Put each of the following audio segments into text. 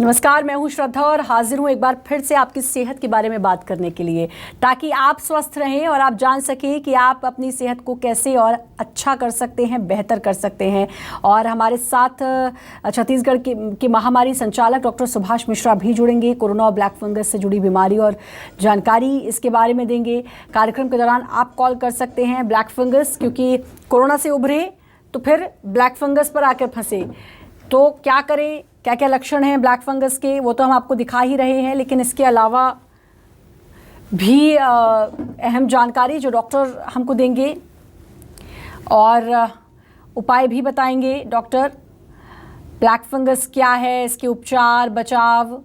नमस्कार, मैं हूं श्रद्धा और हाजिर हूं एक बार फिर से आपकी सेहत के बारे में बात करने के लिए, ताकि आप स्वस्थ रहें और आप जान सकें कि आप अपनी सेहत को कैसे और अच्छा कर सकते हैं, बेहतर कर सकते हैं। और हमारे साथ छत्तीसगढ़ की महामारी संचालक डॉक्टर सुभाष मिश्रा भी जुड़ेंगे। कोरोना और ब्लैक फंगस से जुड़ी बीमारी और जानकारी इसके बारे में देंगे। कार्यक्रम के दौरान आप कॉल कर सकते हैं। ब्लैक फंगस, क्योंकि कोरोना से उभरे तो फिर ब्लैक फंगस पर आकर फंसे, तो क्या करें, क्या क्या लक्षण हैं ब्लैक फंगस के, वो तो हम आपको दिखा ही रहे हैं, लेकिन इसके अलावा भी अहम जानकारी जो डॉक्टर हमको देंगे और उपाय भी बताएंगे डॉक्टर। ब्लैक फंगस क्या है, इसके उपचार, बचाव।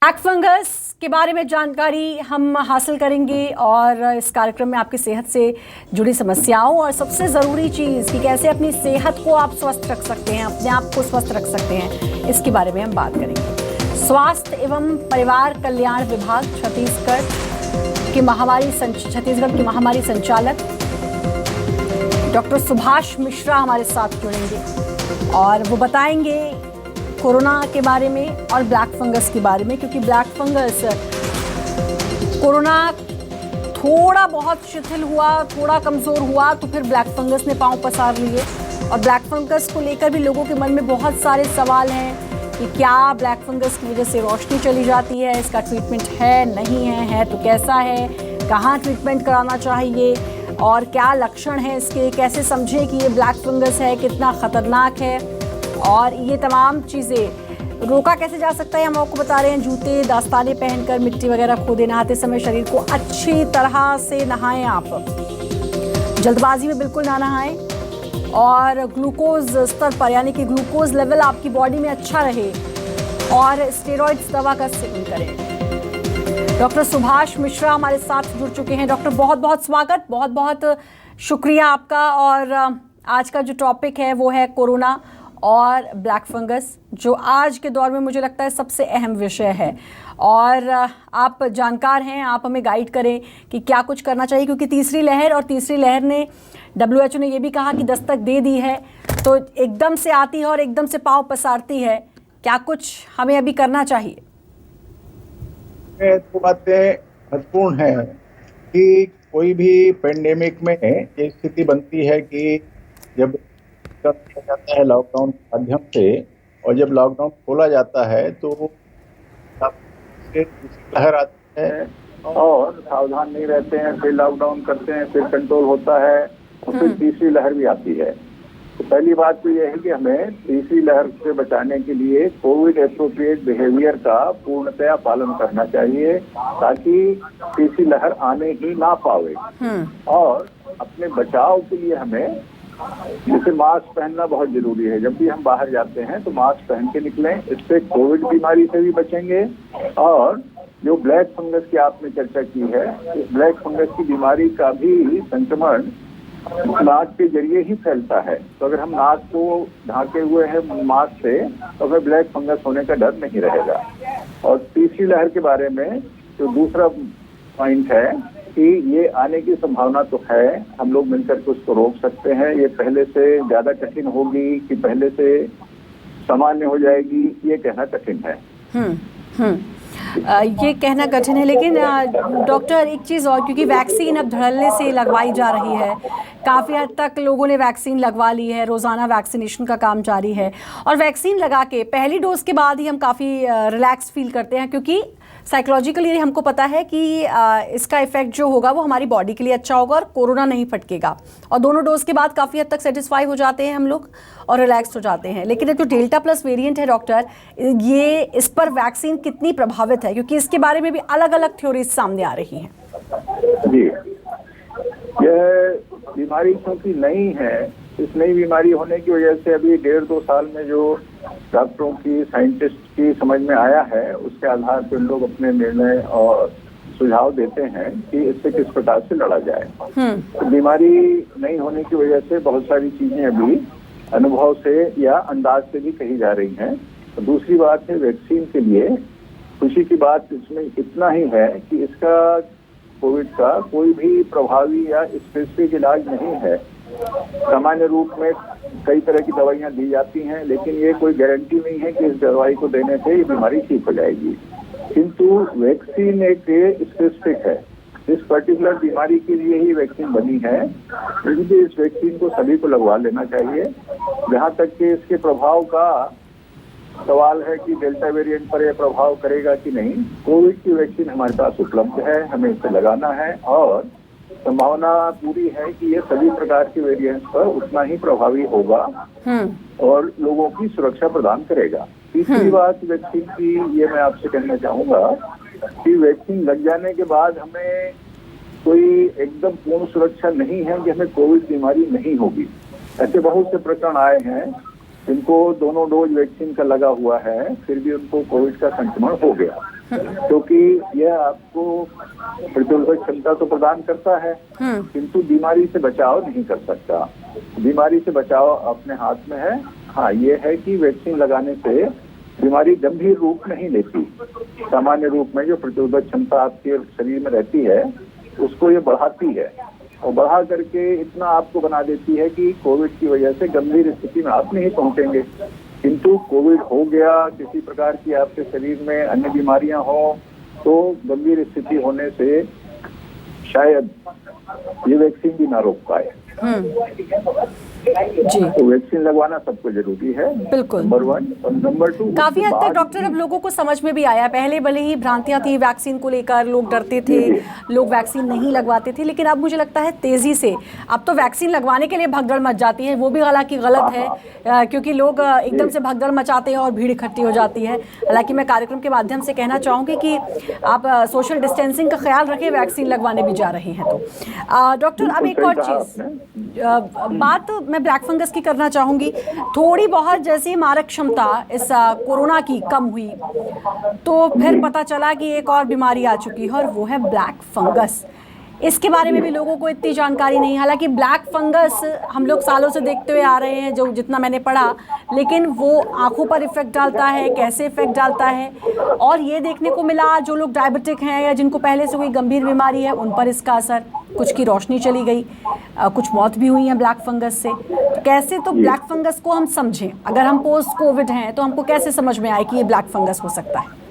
ब्लैक फंगस के बारे में जानकारी हम हासिल करेंगे और इस कार्यक्रम में आपकी सेहत से जुड़ी समस्याओं और सबसे ज़रूरी चीज़ कि कैसे अपनी सेहत को आप स्वस्थ रख सकते हैं, अपने आप को स्वस्थ रख सकते हैं, इसके बारे में हम बात करेंगे। स्वास्थ्य एवं परिवार कल्याण विभाग छत्तीसगढ़ की महामारी संचालक डॉक्टर सुभाष मिश्रा हमारे साथ जुड़ेंगे और वो बताएंगे कोरोना के बारे में और ब्लैक फंगस के बारे में, क्योंकि ब्लैक फंगस, कोरोना थोड़ा बहुत शिथिल हुआ, थोड़ा कमज़ोर हुआ तो फिर ब्लैक फंगस ने पांव पसार लिए। और ब्लैक फंगस को लेकर भी लोगों के मन में बहुत सारे सवाल हैं कि क्या ब्लैक फंगस की वजह से रोशनी चली जाती है, इसका ट्रीटमेंट है, नहीं है तो कैसा है, कहाँ ट्रीटमेंट कराना चाहिए और क्या लक्षण हैं इसके, कैसे समझें कि ये ब्लैक फंगस है, कितना ख़तरनाक है और ये तमाम चीज़ें रोका कैसे जा सकता है, हम आपको बता रहे हैं। जूते, दास्ताने पहनकर मिट्टी वगैरह खोदे, नहाते समय शरीर को अच्छी तरह से नहाएं। आप जल्दबाजी में बिल्कुल ना नहाएं और ग्लूकोज स्तर पर, यानी कि ग्लूकोज लेवल आपकी बॉडी में अच्छा रहे, और स्टेरॉइड्स दवा का सेवन करें। डॉक्टर सुभाष मिश्रा हमारे साथ जुड़ चुके हैं। डॉक्टर, बहुत बहुत स्वागत, बहुत बहुत शुक्रिया आपका। और आज का जो टॉपिक है वो है कोरोना और ब्लैक फंगस, जो आज के दौर में मुझे लगता है सबसे अहम विषय है। और आप जानकार हैं, आप हमें गाइड करें कि क्या कुछ करना चाहिए, क्योंकि तीसरी लहर ने, WHO ने ये भी कहा कि दस्तक दे दी है, तो एकदम से आती है और एकदम से पाँव पसारती है। क्या कुछ हमें अभी करना चाहिए? तो बातें महत्वपूर्ण है कि कोई भी पेंडेमिक में ये स्थिति बनती है कि जब किया जाता है लॉकडाउन के माध्यम से, और जब लॉकडाउन खोला जाता है तो लहर आती है और सावधान नहीं रहते हैं, फिर लॉकडाउन करते हैं, फिर कंट्रोल होता है और फिर तीसरी लहर भी आती है। तो पहली बात तो यह है कि हमें तीसरी लहर से बचाने के लिए कोविड एप्रोप्रिएट बिहेवियर का पूर्णतया पालन करना चाहिए, ताकि तीसरी लहर आने ही ना पावे। और अपने बचाव के लिए हमें जैसे मास्क पहनना बहुत जरूरी है। जब भी हम बाहर जाते हैं तो मास्क पहन के निकलें, इससे कोविड बीमारी से भी बचेंगे। और जो ब्लैक फंगस की आपने चर्चा की है, इस ब्लैक फंगस की बीमारी का भी संक्रमण नाक के जरिए ही फैलता है। तो अगर हम नाक को ढांके हुए हैं मास्क से, तो हमें ब्लैक फंगस होने का डर नहीं रहेगा। और तीसरी लहर के बारे में जो दूसरा पॉइंट है कि ये आने की संभावना तो है, हम लोग मिलकर के उसको रोक सकते हैं। ये पहले से ज्यादा कठिन होगी कि पहले से सामान्य हो जाएगी, ये कहना कठिन है। ये कहना कठिन है, लेकिन डॉक्टर एक चीज़ और, क्योंकि वैक्सीन अब धड़ल्ले से लगवाई जा रही है, काफ़ी हद तक लोगों ने वैक्सीन लगवा ली है, रोज़ाना वैक्सीनेशन का काम जारी है। और वैक्सीन लगा के पहली डोज के बाद ही हम काफ़ी रिलैक्स फील करते हैं, क्योंकि साइकोलॉजिकली हमको पता है कि इसका इफेक्ट जो होगा वो हमारी बॉडी के लिए अच्छा होगा और कोरोना नहीं फटकेगा। और दोनों डोज के बाद काफ़ी हद तक सेटिस्फाई हो जाते हैं हम लोग और रिलैक्स हो जाते हैं। लेकिन जो डेल्टा प्लस वेरिएंट है डॉक्टर, ये इस पर वैक्सीन कितनी प्रभावित है, क्योंकि इसके बारे में भी अलग अलग थ्योरीज सामने आ रही हैं। जी, यह बीमारी क्योंकि नई है, इस नई बीमारी होने की वजह से अभी 1.5-2 साल में जो डॉक्टरों की, साइंटिस्ट की समझ में आया है, उसके आधार पर लोग अपने निर्णय और सुझाव देते हैं कि इससे किस प्रकार से लड़ा जाए। तो बीमारी नहीं होने की वजह से बहुत सारी चीजें अभी अनुभव से या अंदाज से भी कही जा रही हैं। तो दूसरी बात है, वैक्सीन के लिए खुशी की बात इसमें इतना ही है कि इसका कोविड का कोई भी प्रभावी या स्पेसिफिक इलाज नहीं है। सामान्य रूप में कई तरह की दवाइयां दी जाती हैं, लेकिन ये कोई गारंटी नहीं है कि इस दवाई को देने से ये बीमारी ठीक हो जाएगी। किंतु वैक्सीन एक स्पेसिफिक है, इस पर्टिकुलर बीमारी के लिए ही वैक्सीन बनी है, इसलिए इस वैक्सीन को सभी को लगवा लेना चाहिए। जहां तक कि इसके प्रभाव का सवाल है कि डेल्टा वेरिएंट पर यह प्रभाव करेगा कि नहीं, कोविड की वैक्सीन हमारे पास उपलब्ध है, हमें इसे लगाना है और संभावना पूरी है कि ये सभी प्रकार के वेरिएंट्स पर उतना ही प्रभावी होगा और लोगों की सुरक्षा प्रदान करेगा। तीसरी बात वैक्सीन की ये मैं आपसे कहना चाहूंगा कि वैक्सीन लग जाने के बाद हमें कोई एकदम पूर्ण सुरक्षा नहीं है कि हमें कोविड बीमारी नहीं होगी। ऐसे बहुत से प्रकरण आए हैं जिनको दोनों डोज वैक्सीन का लगा हुआ है, फिर भी उनको कोविड का संक्रमण हो गया, क्योंकि यह आपको प्रतिरोधक क्षमता तो प्रदान करता है किंतु बीमारी से बचाव नहीं कर सकता। बीमारी से बचाव अपने हाथ में है। हाँ, ये है कि वैक्सीन लगाने से बीमारी गंभीर रूप नहीं लेती। सामान्य रूप में जो प्रतिरोधक क्षमता आपके शरीर में रहती है उसको ये बढ़ाती है और बढ़ा करके इतना आपको बना देती है कि कोविड की वजह से गंभीर स्थिति में आप नहीं पहुंचेंगे। किंतु कोविड हो गया, किसी प्रकार की आपके शरीर में अन्य बीमारियां हो तो गंभीर स्थिति होने से शायद ये वैक्सीन भी ना रोक पाए। जी, तो वैक्सीन लगवाना सबको जरूरी है, बिल्कुल। नंबर 1 और नंबर 2 काफी हद तक डॉक्टर अब लोगों को समझ में भी आया। पहले भले ही भ्रांतियां थी वैक्सीन को लेकर, लोग डरते थे, लोग वैक्सीन नहीं लगवाते थे, लेकिन अब मुझे लगता है तेजी से अब तो वैक्सीन लगवाने के लिए भगदड़ मच जाती है। वो भी हालांकि गलत है क्योंकि लोग एकदम से भगदड़ मचाते हैं और भीड़ इकट्ठी हो जाती है। हालांकि मैं कार्यक्रम के माध्यम से कहना चाहूँगी कि आप सोशल डिस्टेंसिंग का ख्याल रखें, वैक्सीन लगवाने भी जा रहे हैं तो। डॉक्टर, अब एक और चीज़ बात मैं ब्लैक फंगस की करना चाहूंगी। थोड़ी बहुत जैसी मारक क्षमता इस कोरोना की कम हुई तो फिर पता चला कि एक और बीमारी आ चुकी है और वो है ब्लैक फंगस। इसके बारे में भी लोगों को इतनी जानकारी नहीं। हालांकि ब्लैक फंगस हम लोग सालों से देखते हुए आ रहे हैं, जो जितना मैंने पढ़ा, लेकिन वो आंखों पर इफेक्ट डालता है, कैसे इफेक्ट डालता है, और ये देखने को मिला जो लोग डायबिटिक हैं या जिनको पहले से कोई गंभीर बीमारी है उन पर इसका असर, कुछ की रोशनी चली गई, कुछ मौत भी हुई है ब्लैक फंगस से। तो कैसे तो ब्लैक फंगस को हम समझें, अगर हम पोस्ट कोविड हैं तो हमको कैसे समझ में आए कि ये ब्लैक फंगस हो सकता है?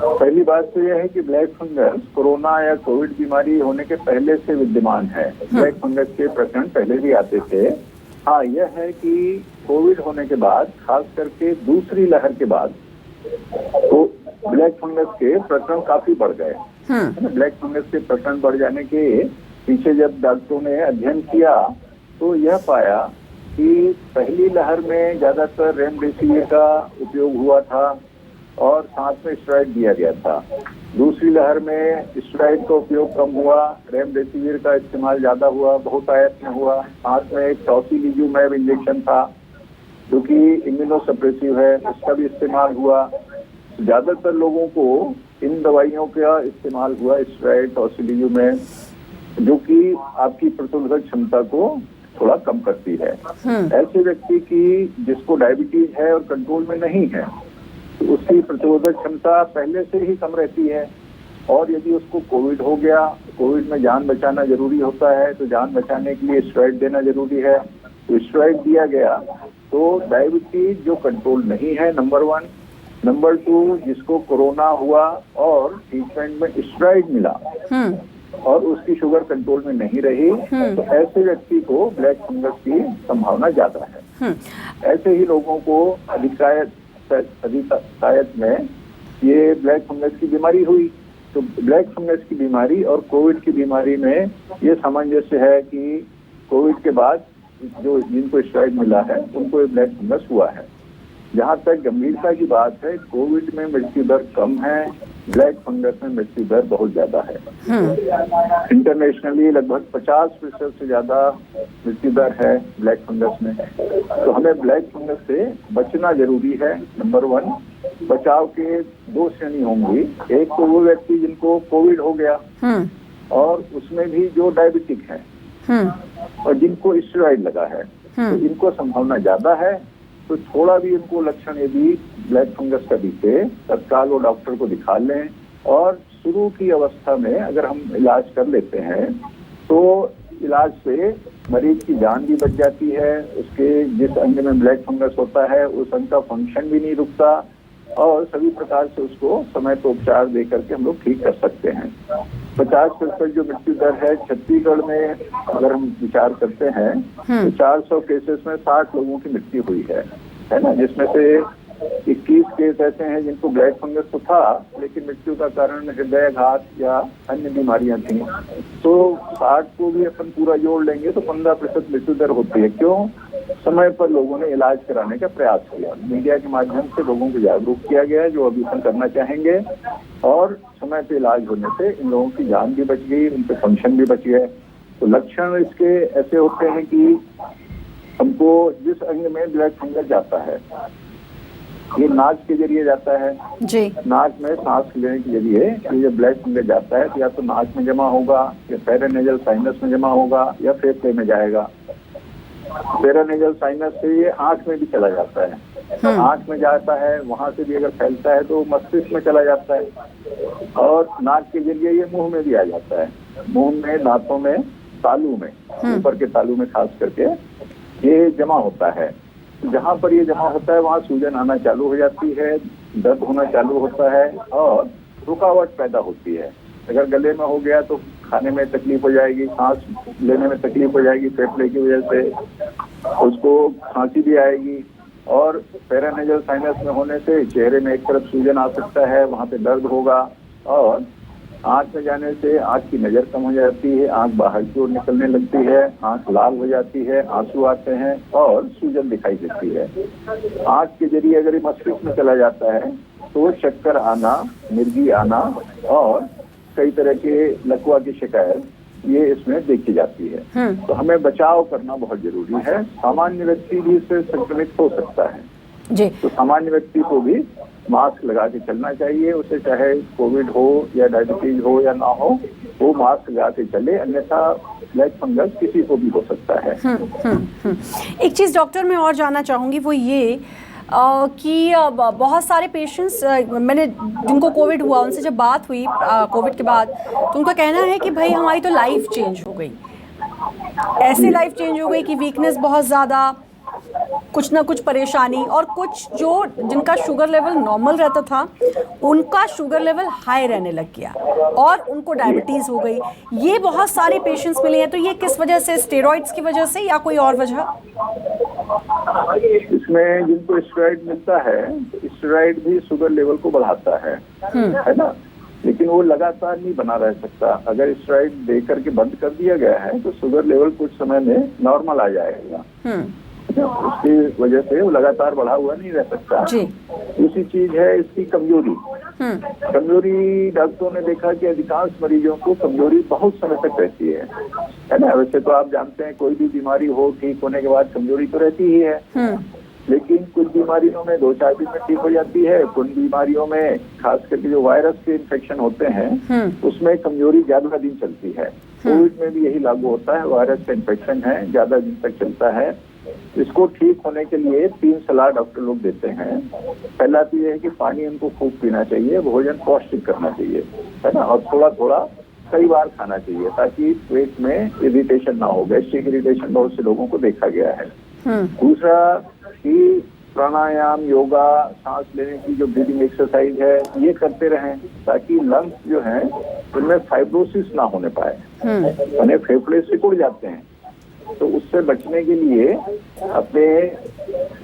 पहली बात तो यह है कि ब्लैक फंगस कोरोना या कोविड बीमारी होने के पहले से विद्यमान है। ब्लैक फंगस के प्रकरण पहले भी आते थे। हाँ, यह है कि कोविड होने के बाद, खास करके दूसरी लहर के बाद, तो ब्लैक फंगस के प्रकरण काफी बढ़ गए। ब्लैक फंगस के प्रकरण बढ़ जाने के पीछे जब डॉक्टरों ने अध्ययन किया तो यह पाया कि पहली लहर में ज्यादातर रेमडेसिविर का उपयोग हुआ था और साथ में स्टेरॉइड दिया गया था। दूसरी लहर में स्टेरॉइड का उपयोग कम हुआ, रेमडेसिविर का इस्तेमाल ज्यादा हुआ, बहुतायत में हुआ। साथ में एक टॉसिलिजुमैब इंजेक्शन था जो कि इम्यूनोसप्रेसिव है, उसका भी इस्तेमाल हुआ। ज्यादातर लोगों को इन दवाइयों का इस्तेमाल हुआ, स्टेरॉइड, टॉसिलिजुमैब, जो कि आपकी प्रतिरोधक क्षमता को थोड़ा कम करती है। ऐसे व्यक्ति की जिसको डायबिटीज है और कंट्रोल में नहीं है, तो उसकी प्रतिरोधक क्षमता पहले से ही कम रहती है। और यदि उसको कोविड हो गया, कोविड में जान बचाना जरूरी होता है, तो जान बचाने के लिए स्टेरॉइड देना जरूरी है। तो स्टेरॉइड दिया गया तो डायबिटीज जो कंट्रोल नहीं है, नंबर 1, नंबर 2, जिसको कोरोना हुआ और ट्रीटमेंट में स्टेरॉइड मिला और उसकी शुगर कंट्रोल में नहीं रही, तो ऐसे व्यक्ति को ब्लैक फंगस की संभावना ज्यादा है। ऐसे ही लोगों को अधिकायत में ये ब्लैक फंगस की बीमारी हुई। तो ब्लैक फंगस की बीमारी और कोविड की बीमारी में ये सामंजस्य है कि कोविड के बाद जो जिनको स्टेरॉइड मिला है उनको ये ब्लैक फंगस हुआ है। जहाँ तक गंभीरता की बात है, कोविड में मृत्यु दर कम है, ब्लैक फंगस में मृत्यु दर बहुत ज्यादा है। इंटरनेशनली लगभग 50% से ज्यादा मृत्यु दर है ब्लैक फंगस में। तो हमें ब्लैक फंगस से बचना जरूरी है। नंबर 1, बचाव के 2 श्रेणी होंगी। एक तो वो व्यक्ति जिनको कोविड हो गया और उसमें भी जो डायबिटिक है और जिनको स्टेरॉइड लगा है, तो इनको संभावना ज्यादा है। तो थोड़ा भी इनको लक्षण यदि ब्लैक फंगस का दिखे, तत्काल वो डॉक्टर को दिखा लें। और शुरू की अवस्था में अगर हम इलाज कर लेते हैं तो इलाज से मरीज की जान भी बच जाती है। उसके जिस अंग में ब्लैक फंगस होता है उस अंग का फंक्शन भी नहीं रुकता और सभी प्रकार से उसको समय पर उपचार दे करके हम लोग ठीक कर सकते हैं। 50% जो मृत्यु दर है छत्तीसगढ़ में अगर हम विचार करते हैं तो 400 केसेस में 60 लोगों की मृत्यु हुई है ना, जिसमें से 21 केस ऐसे हैं जिनको ब्लैक फंगस तो था लेकिन मृत्यु का कारण हृदयाघात या अन्य बीमारियां थी। तो 60 को भी अपन पूरा जोड़ लेंगे तो 15% मृत्यु दर होती है। क्यों? समय पर लोगों ने इलाज कराने का प्रयास किया, मीडिया के माध्यम से लोगों को जागरूक किया गया, जो अभी हम करना चाहेंगे। और समय पे इलाज होने से इन लोगों की जान भी बच गई, उनके फंक्शन भी बच गए। तो लक्षण इसके ऐसे होते हैं कि हमको जिस अंग में ब्लैक फंगस जाता है ये नाक के जरिए जाता है जी। नाक में सांस लेने के जरिए ये जब ब्लैक फंगस जाता है तो या तो नाक में जमा होगा या पेरानेजल साइनस में जमा होगा या फेफड़े में जाएगा। पेरानेजल साइनस से ये आंख में भी चला जाता है, आंख में जाता है, वहां से भी अगर फैलता है तो मस्तिष्क में चला जाता है। और नाक के जरिए ये मुंह में भी आ जाता है, मुंह में, दांतों में, तालू में, ऊपर के तालू में खास करके ये जमा होता है। जहाँ पर ये जमा होता है वहाँ सूजन आना चालू हो जाती है, दर्द होना चालू होता है और रुकावट पैदा होती है। अगर गले में हो गया तो खाने में तकलीफ हो जाएगी, सांस लेने में तकलीफ हो जाएगी, फेफड़े की वजह से उसको खांसी भी आएगी। और पेरानेजल साइनस में होने से चेहरे में एक तरफ सूजन आ सकता है, वहाँ पे दर्द होगा। और आंख में जाने से आंख की नजर कम हो जाती है, आंख बाहर की ओर निकलने लगती है, आंख लाल हो जाती है, आंसू आते हैं और सूजन दिखाई देती है। आंख के जरिए अगर ये मस्तिष्क में चला जाता है तो चक्कर आना, मिर्गी आना और कई तरह के लकवा की शिकायत ये इसमें देखी जाती है। तो हमें बचाव करना बहुत जरूरी है। सामान्य व्यक्ति भी इससे संक्रमित हो सकता है जी। तो सामान्य व्यक्ति को भी मास्क लगा के चलना चाहिए, उसे चाहे कोविड हो या डायबिटीज हो या ना हो, वो मास्क लगा के चले, अन्यथा ब्लैक फंगस किसी को भी हो सकता है। एक चीज़ डॉक्टर मैं और जानना चाहूँगी वो ये कि बहुत सारे पेशेंट्स मैंने जिनको कोविड हुआ उनसे जब बात हुई कोविड के बाद तो उनका कहना है कि भाई हमारी तो लाइफ चेंज हो गई, ऐसी लाइफ चेंज हो गई कि वीकनेस बहुत ज़्यादा, कुछ ना कुछ परेशानी, और कुछ जिनका शुगर लेवल नॉर्मल रहता था उनका शुगर लेवल हाई रहने लग गया और उनको डायबिटीज़ हो गई। ये बहुत सारे पेशेंट्स मिले हैं। तो ये किस वजह से, स्टेरॉइड्स की वजह से या कोई और वजह? इसमें जिनको स्टेरॉइड मिलता है, स्टेरॉइड भी शुगर लेवल को बढ़ाता है ना, लेकिन वो लगातार नहीं बना रह सकता। अगर स्टेरॉइड दे करके बंद कर दिया गया है तो शुगर लेवल कुछ समय में नॉर्मल आ जाएगा। उसकी वजह से वो लगातार बढ़ा हुआ नहीं रह सकता। दूसरी चीज है इसकी कमजोरी। कमजोरी डॉक्टरों ने देखा कि अधिकांश मरीजों को कमजोरी बहुत समय तक रहती है ना। वैसे तो आप जानते हैं कोई भी बीमारी हो, ठीक होने के बाद कमजोरी तो रहती ही है, लेकिन कुछ बीमारियों में 2-4 दिन में ठीक हो जाती है। कुछ बीमारियों में खास करके जो वायरस के इन्फेक्शन होते हैं उसमें कमजोरी ज्यादा दिन चलती है। कोविड में भी यही लागू होता है, वायरस का इन्फेक्शन है, ज्यादा दिन तक चलता है। इसको ठीक होने के लिए 3 सलाह डॉक्टर लोग देते हैं। पहला तो ये है कि पानी उनको खूब पीना चाहिए, भोजन पौष्टिक करना चाहिए, है ना, और थोड़ा थोड़ा कई बार खाना चाहिए ताकि पेट में इरिटेशन ना हो। गैस्ट्रिक इरिटेशन बहुत से लोगों को देखा गया है। दूसरा कि प्राणायाम, योगा, सांस लेने की जो ब्रीदिंग एक्सरसाइज है ये करते रहें ताकि लंग्स जो हैं उनमें फाइब्रोसिस ना होने पाए, यानी फेफड़े सिकुड़ जाते हैं। तो उससे बचने के लिए अपने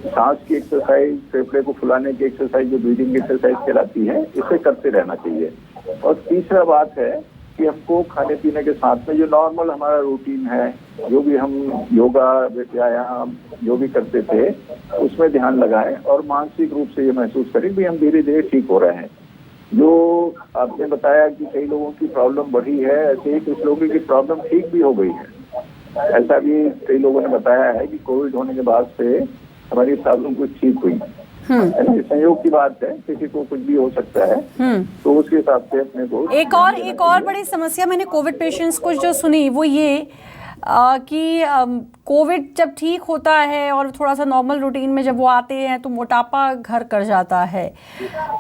सांस की एक्सरसाइज, फेफड़े को फुलाने की एक्सरसाइज जो ब्रीदिंग एक्सरसाइज कहलाती है, इसे करते रहना चाहिए। और तीसरा बात है कि हमको खाने पीने के साथ में जो नॉर्मल हमारा रूटीन है, जो भी हम योगा, व्यायाम जो भी करते थे उसमें ध्यान लगाएं और मानसिक रूप से ये महसूस करें कि हम धीरे धीरे ठीक हो रहे हैं। जो आपने बताया कि कई लोगों की प्रॉब्लम बढ़ी है, ऐसे ही कुछ लोगों की प्रॉब्लम ठीक भी हो गई है। ऐसा भी कई लोगों ने बताया है कि कोविड होने के बाद से हमारी प्रॉब्लम कुछ ठीक हुई। संयोग की बात है, किसी को कुछ भी हो सकता है, तो उसके हिसाब से अपने को एक और बड़ी समस्या मैंने कोविड पेशेंट्स को जो सुनी वो ये कि कोविड जब ठीक होता है और थोड़ा सा नॉर्मल रूटीन में जब वो आते हैं तो मोटापा घर कर जाता है।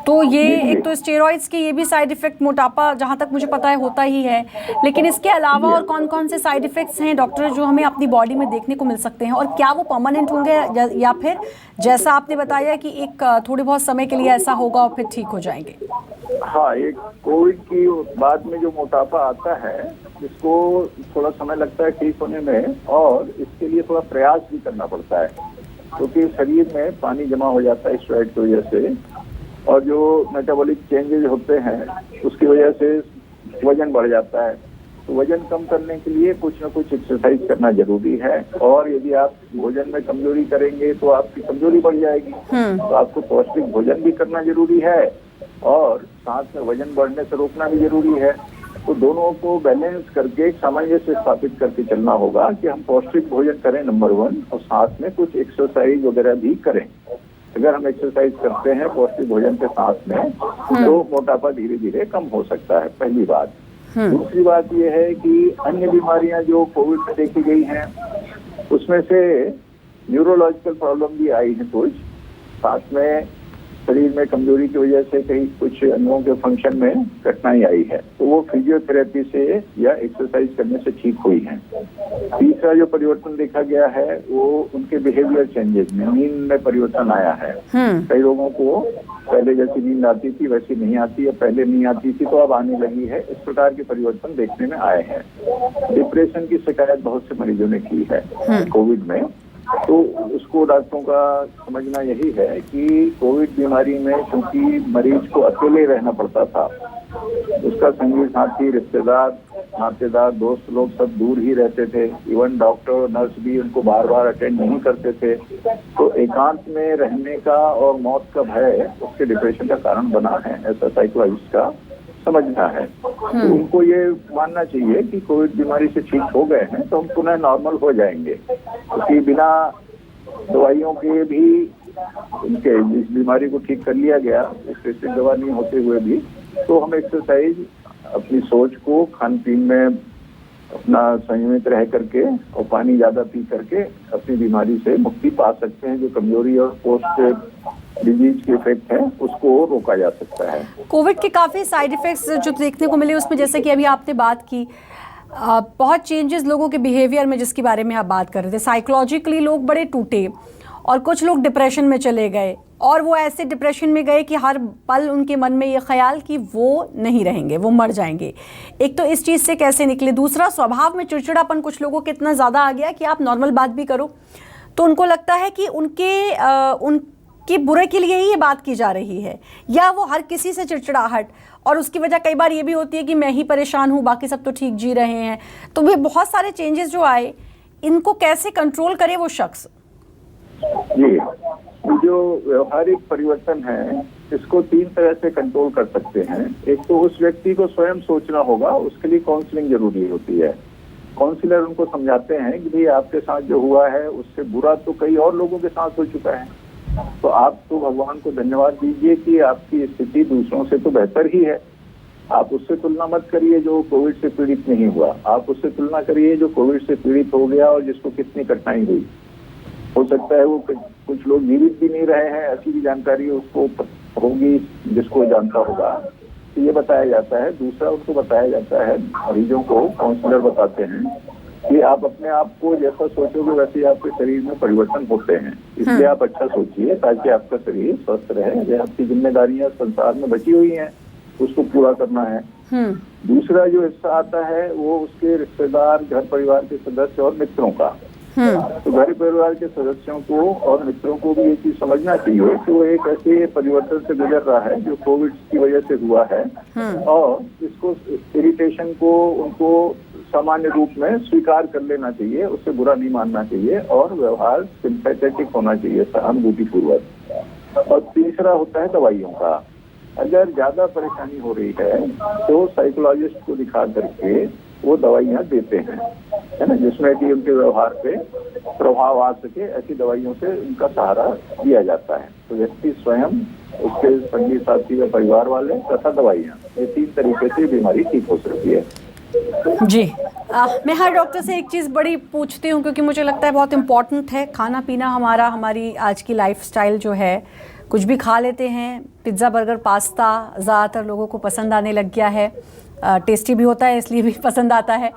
तो ये एक तो स्टेरॉइड्स के ये भी साइड इफ़ेक्ट मोटापा जहाँ तक मुझे पता है होता ही है, लेकिन इसके अलावा और कौन कौन से साइड इफ़ेक्ट्स हैं डॉक्टर जो हमें अपनी बॉडी में देखने को मिल सकते हैं, और क्या वो परमानेंट होंगे या फिर जैसा आपने बताया कि एक थोड़े बहुत समय के लिए ऐसा होगा और फिर ठीक हो जाएंगे? हाँ, एक कोविड की बाद में जो मोटापा आता है इसको थोड़ा समय लगता है ठीक होने में, और इसके लिए थोड़ा प्रयास भी करना पड़ता है क्योंकि शरीर में पानी जमा हो जाता है स्टेरॉइड की वजह से, और जो मेटाबॉलिक चेंजेस होते हैं उसकी वजह से वजन बढ़ जाता है। तो वजन कम करने के लिए कुछ ना कुछ एक्सरसाइज करना जरूरी है, और यदि आप भोजन में कमजोरी करेंगे तो आपकी कमजोरी बढ़ जाएगी। तो आपको पौष्टिक भोजन भी करना जरूरी है और साथ में वजन बढ़ने से रोकना भी जरूरी है। तो दोनों को बैलेंस करके सामंजस्य स्थापित करके चलना होगा कि हम पौष्टिक भोजन करें नंबर 1, और साथ में कुछ एक्सरसाइज वगैरह भी करें। अगर हम एक्सरसाइज करते हैं पौष्टिक भोजन के साथ में तो मोटापा धीरे धीरे कम हो सकता है, पहली बात। दूसरी बात यह है कि अन्य बीमारियां जो कोविड में देखी गई हैं उसमें से न्यूरोलॉजिकल प्रॉब्लम भी आई है कुछ, साथ में शरीर में कमजोरी की वजह से कहीं कुछ अंगों के फंक्शन में कठिनाई आई है, तो वो फिजियोथेरेपी से या एक्सरसाइज करने से ठीक हुई है। तीसरा जो परिवर्तन देखा गया है वो उनके बिहेवियर चेंजेस में, नींद में परिवर्तन आया है। कई लोगों को पहले जैसी नींद आती थी वैसी नहीं आती है, पहले नहीं आती थी तो अब आने लगी है। इस प्रकार के परिवर्तन देखने में आए हैं। डिप्रेशन की शिकायत बहुत से मरीजों ने की है कोविड में, तो उसको डॉक्टरों का समझना यही है कि कोविड बीमारी में क्योंकि मरीज को अकेले रहना पड़ता था, उसका संगी साथी, रिश्तेदार, नातेदार, दोस्त लोग सब दूर ही रहते थे, इवन डॉक्टर और नर्स भी उनको बार बार अटेंड नहीं करते थे, तो एकांत में रहने का और मौत का भय उसके डिप्रेशन का कारण बना है, ऐसा साइकोलॉजिस्ट का समझना है। तो उनको ये मानना चाहिए कि कोविड बीमारी से ठीक हो गए हैं तो हम पुनः नॉर्मल हो जाएंगे, क्योंकि बिना दवाइयों के भी उनके इस बीमारी को ठीक कर लिया गया, स्पेसिफिक दवा नहीं होते हुए भी। तो हम एक्सरसाइज, अपनी सोच को, खान पीन में अपना संयमित रह करके और पानी ज्यादा पी करके अपनी बीमारी से मुक्ति पा सकते हैं। जो कमजोरी और पोस्ट डिजीज के इफेक्ट है उसको रोका जा सकता है। कोविड के काफ़ी साइड इफ़ेक्ट्स जो देखने को मिले उसमें जैसे कि अभी आपने बात की, बहुत चेंजेस लोगों के बिहेवियर में जिसके बारे में आप बात कर रहे थे। साइकोलॉजिकली लोग बड़े टूटे और कुछ लोग डिप्रेशन में चले गए, और वो ऐसे डिप्रेशन में गए कि हर पल उनके मन में ये ख्याल कि वो नहीं रहेंगे, वो मर जाएंगे। एक तो इस चीज़ से कैसे निकले। दूसरा, स्वभाव में चिड़चिड़ापन कुछ लोगों को इतना ज़्यादा आ गया कि आप नॉर्मल बात भी करो तो उनको लगता है कि उनके बुरे के लिए ही ये बात की जा रही है, या वो हर किसी से चिड़चिड़ाहट, और उसकी वजह कई बार ये भी होती है कि मैं ही परेशान हूँ, बाकी सब तो ठीक जी रहे हैं। तो वे बहुत सारे चेंजेस जो आए, इनको कैसे कंट्रोल करे वो शख्स? जी, जो व्यवहारिक परिवर्तन है इसको 3 तरह से कंट्रोल कर सकते हैं। एक तो उस व्यक्ति को स्वयं सोचना होगा, उसके लिए काउंसलिंग जरूरी होती है। काउंसलर उनको समझाते हैं कि भाई आपके साथ जो हुआ है उससे बुरा तो कई और लोगों के साथ हो चुका है, तो आप तो भगवान को धन्यवाद दीजिए कि आपकी स्थिति दूसरों से तो बेहतर ही है। आप उससे तुलना मत करिए जो कोविड से पीड़ित नहीं हुआ, आप उससे तुलना करिए जो कोविड से पीड़ित हो गया और जिसको कितनी कठिनाई हुई। हो सकता है वो कुछ लोग जीवित भी नहीं रहे हैं, ऐसी भी जानकारी उसको होगी जिसको जानता होगा। तो ये बताया जाता है। दूसरा, उनको बताया जाता है, मरीजों को काउंसलर बताते हैं कि आप अपने आप को जैसा सोचोगे वैसे ही आपके शरीर में परिवर्तन होते हैं, इसलिए आप अच्छा सोचिए ताकि आपका शरीर स्वस्थ रहे। ये आपकी जिम्मेदारियां संसार में बची हुई हैं, उसको पूरा करना है। दूसरा जो हिस्सा आता है वो उसके रिश्तेदार, घर परिवार के सदस्य और मित्रों का। तो घर परिवार के सदस्यों को और मित्रों को भी ये चीज समझना चाहिए कि वो एक ऐसे परिवर्तन से गुजर रहा है जो कोविड की वजह से हुआ है, और इसको, इरिटेशन को उनको सामान्य रूप में स्वीकार कर लेना चाहिए, उससे बुरा नहीं मानना चाहिए, और व्यवहार सिंपैथेटिक होना चाहिए, सहानुभूतिपूर्वक। और तीसरा होता है दवाइयों का। अगर ज्यादा परेशानी हो रही है तो साइकोलॉजिस्ट को दिखा करके वो दवाइयाँ देते हैं, है ना, जिसमें कि उनके व्यवहार पे प्रभाव आ सके, ऐसी दवाइयों से उनका सहारा दिया जाता है। तो व्यक्ति स्वयं, उसके संगी साथी या परिवार वाले तथा दवाइयाँ, ये 3 तरीके से बीमारी ठीक हो सकती है। जी। मैं हर डॉक्टर से एक चीज़ बड़ी पूछती हूँ क्योंकि मुझे लगता है बहुत इम्पॉर्टेंट है। खाना पीना हमारी आज की लाइफस्टाइल जो है, कुछ भी खा लेते हैं। पिज़्ज़ा, बर्गर, पास्ता ज़्यादातर लोगों को पसंद आने लग गया है। टेस्टी भी होता है इसलिए भी पसंद आता है।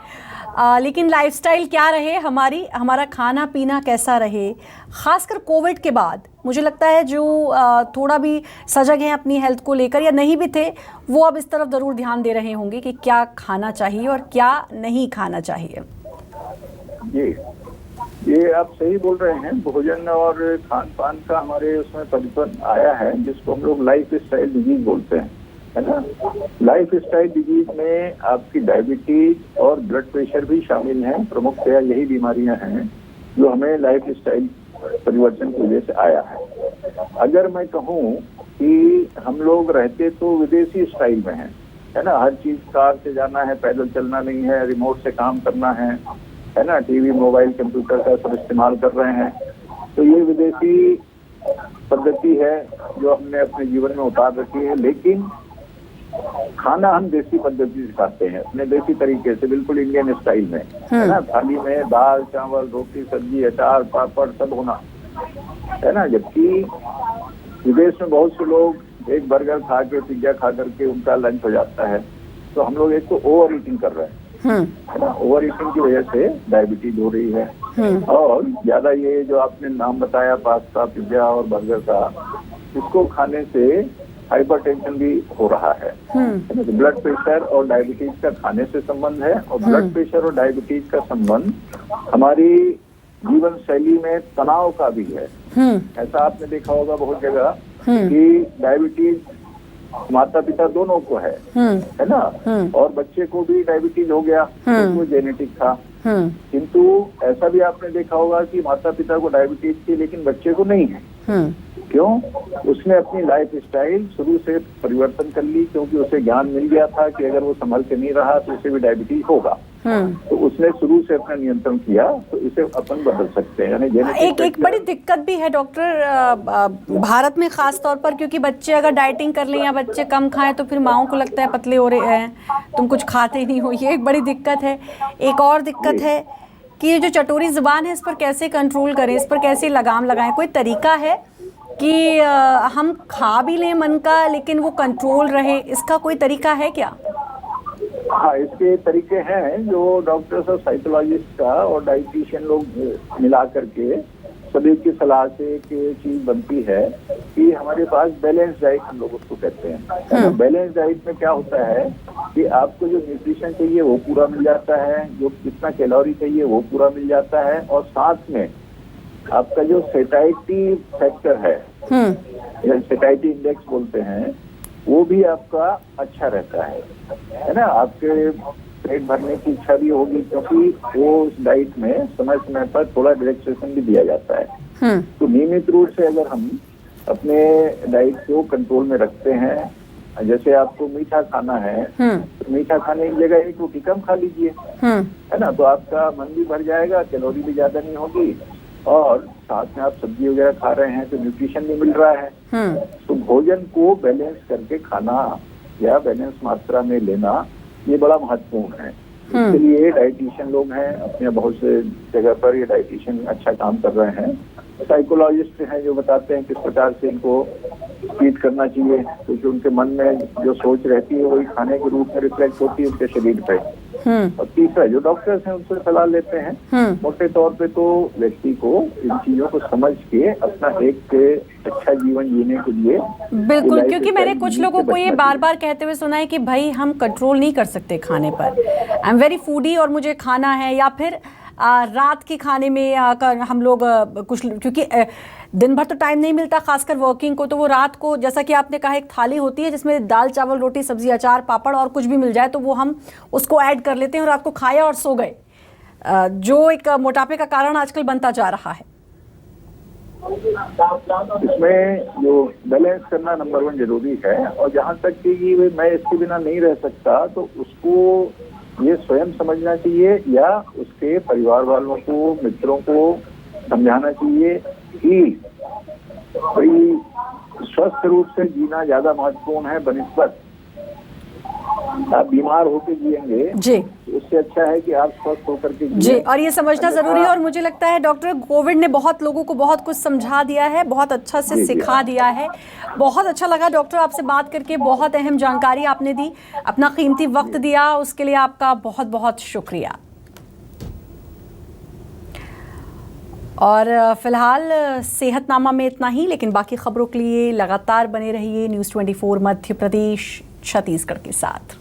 लेकिन लाइफस्टाइल क्या रहे हमारा खाना पीना कैसा रहे, ख़ासकर कोविड के बाद मुझे लगता है जो थोड़ा भी सजग हैं अपनी हेल्थ को लेकर या नहीं भी थे, वो अब इस तरफ ज़रूर ध्यान दे रहे होंगे कि क्या खाना चाहिए और क्या नहीं खाना चाहिए। जी, ये आप सही बोल रहे हैं। भोजन और खान पान का हमारे उसमें परिवर्तन आया है, जिसको हम लोग लाइफ स्टाइल डिजीज बोलते हैं, है ना। लाइफ स्टाइल डिजीज में आपकी डायबिटीज और ब्लड प्रेशर भी शामिल हैं। प्रमुखतया यही बीमारियां हैं जो हमें लाइफ स्टाइल परिवर्तन की वजह से आया है। अगर मैं कहूँ कि हम लोग रहते तो विदेशी स्टाइल में हैं, है ना। हर चीज कार से जाना है, पैदल चलना नहीं है, रिमोट से काम करना है ना। टीवी, मोबाइल, कंप्यूटर का सब इस्तेमाल कर रहे हैं। तो ये विदेशी पद्धति है जो हमने अपने जीवन में उतार रखी है। लेकिन खाना हम देसी पद्धति से खाते हैं, अपने देसी तरीके से, बिल्कुल इंडियन स्टाइल में, है ना। थाली में दाल, चावल, रोटी, सब्जी, अचार, पापड़ सब होना, है ना। जबकि विदेश में बहुत से लोग एक बर्गर खा के, पिज्जा खा करके उनका लंच हो जाता है। तो हम लोग एक तो ओवर ईटिंग कर रहे हैं, है ना। ओवर ईटिंग की वजह से डायबिटीज हो रही है। और ज्यादा ये जो आपने नाम बताया पास्ता, पिज्जा और बर्गर का, इसको खाने से हाइपरटेंशन भी हो रहा है। ब्लड प्रेशर और डायबिटीज का खाने से संबंध है। और ब्लड प्रेशर और डायबिटीज का संबंध हमारी जीवन शैली में तनाव का भी है। ऐसा आपने देखा होगा बहुत जगह कि डायबिटीज माता पिता दोनों को है ना। और बच्चे को भी डायबिटीज हो गया, उसको जेनेटिक था। किंतु ऐसा भी आपने देखा होगा कि माता पिता को डायबिटीज थी लेकिन बच्चे को नहीं है। क्यों? उसने अपनी लाइफ स्टाइल शुरू से परिवर्तन कर ली, क्योंकि उसे ज्ञान मिल गया था कि अगर वो संभल के नहीं रहा तो उसे भी डायबिटीज होगा। तो उसने शुरू से अपना नियंत्रण किया, तो इसे अपन बदल सकते हैं। यानी एक बड़ी दिक्कत भी है डॉक्टर, भारत में खास तौर पर, क्योंकि बच्चे अगर डाइटिंग कर लें या बच्चे कम खाएं तो फिर माओं को लगता है पतले हो रहे हैं, तुम कुछ खाते ही नहीं हो। ये एक बड़ी दिक्कत है। एक और दिक्कत है कि ये जो चटोरी जुबान है, इस पर कैसे कंट्रोल करें, इस पर कैसे लगाम लगाएं। कोई तरीका है कि हम खा भी लें मन का लेकिन वो कंट्रोल रहे, इसका कोई तरीका है क्या? हाँ, इसके तरीके हैं जो डॉक्टर्स और साइकोलॉजिस्ट का और डाइटिशियन लोग मिला करके सभी की सलाह से एक चीज बनती है कि हमारे पास बैलेंस डाइट, हम लोग उसको कहते हैं। बैलेंस डाइट में क्या होता है कि आपको जो न्यूट्रिशन चाहिए वो पूरा मिल जाता है, जो कितना कैलोरी चाहिए वो पूरा मिल जाता है, और साथ में आपका जो सेटाइटी फैक्टर है या सेटाइटी इंडेक्स बोलते हैं, वो भी आपका अच्छा रहता है ना। आपके पेट भरने की इच्छा भी होगी, क्योंकि वो उस डाइट में समय समय पर थोड़ा रिलैक्सेशन भी दिया जाता है। तो नियमित रूप से अगर हम अपने डाइट को कंट्रोल में रखते हैं, जैसे आपको मीठा खाना है तो मीठा खाने की जगह एक रोटी कम खा लीजिए, है ना। तो आपका मन भी भर जाएगा, कैलोरी भी ज्यादा नहीं होगी, और साथ में आप सब्जी वगैरह खा रहे हैं तो न्यूट्रिशन भी मिल रहा है। तो भोजन को बैलेंस करके खाना या बैलेंस मात्रा में लेना, ये बड़ा महत्वपूर्ण है। इसके लिए डाइटिशियन लोग हैं, अपने बहुत से जगह पर ये डाइटिशियन अच्छा काम कर रहे हैं। साइकोलॉजिस्ट हैं जो बताते हैं किस प्रकार से इनको ट्रीट करना चाहिए, क्योंकि उनके मन में जो सोच रहती है वही खाने के रूप में रिफ्लेक्ट होती है उनके शरीर पे। और तीसरा जो डॉक्टर्स हैं उनसे सलाह लेते हैं। मोटे तौर पे तो व्यक्ति को इन चीजों को समझ के अपना एक अच्छा जीवन जीने के लिए, बिल्कुल, क्योंकि मैंने कुछ लोगों को ये बार बार कहते हुए सुना है कि भाई हम कंट्रोल नहीं कर सकते खाने पर, आई एम वेरी फूडी और मुझे खाना है, या फिर रात के खाने में हम लोग कुछ, क्योंकि दिन भर तो टाइम नहीं मिलता खासकर वर्किंग को, तो वो रात को, जैसा कि आपने कहा, एक थाली होती है जिसमें दाल, चावल, रोटी, सब्जी, अचार, पापड़ और कुछ भी मिल जाए तो वो हम उसको ऐड कर लेते हैं और रात को खाया और सो गए, जो एक मोटापे का कारण आजकल बनता जा रहा है। इसमें जो बैलेंस करना नंबर 1 जरूरी है। और जहाँ तक कि मैं इसके बिना नहीं रह सकता, तो उसको ये स्वयं समझना चाहिए या उसके परिवार वालों को, मित्रों को समझाना चाहिए कि भाई स्वस्थ रूप से जीना ज्यादा महत्वपूर्ण है बनिस्बत आप बीमार होकर जिएंगे, जी उससे अच्छा है कि आप स्वस्थ होकर के जी, जिए। और ये समझना ज़रूरी है। और मुझे लगता है डॉक्टर, कोविड ने बहुत लोगों को बहुत कुछ समझा दिया है, बहुत अच्छा से जी, जी, सिखा दिया है। बहुत अच्छा लगा डॉक्टर आपसे बात करके, बहुत अहम जानकारी आपने दी, अपना कीमती वक्त दिया, उसके लिए आपका बहुत बहुत शुक्रिया। और फिलहाल सेहतनामा में इतना ही, लेकिन बाकी खबरों के लिए लगातार बने रहिए न्यूज़ 24 मध्य प्रदेश छत्तीसगढ़ के साथ।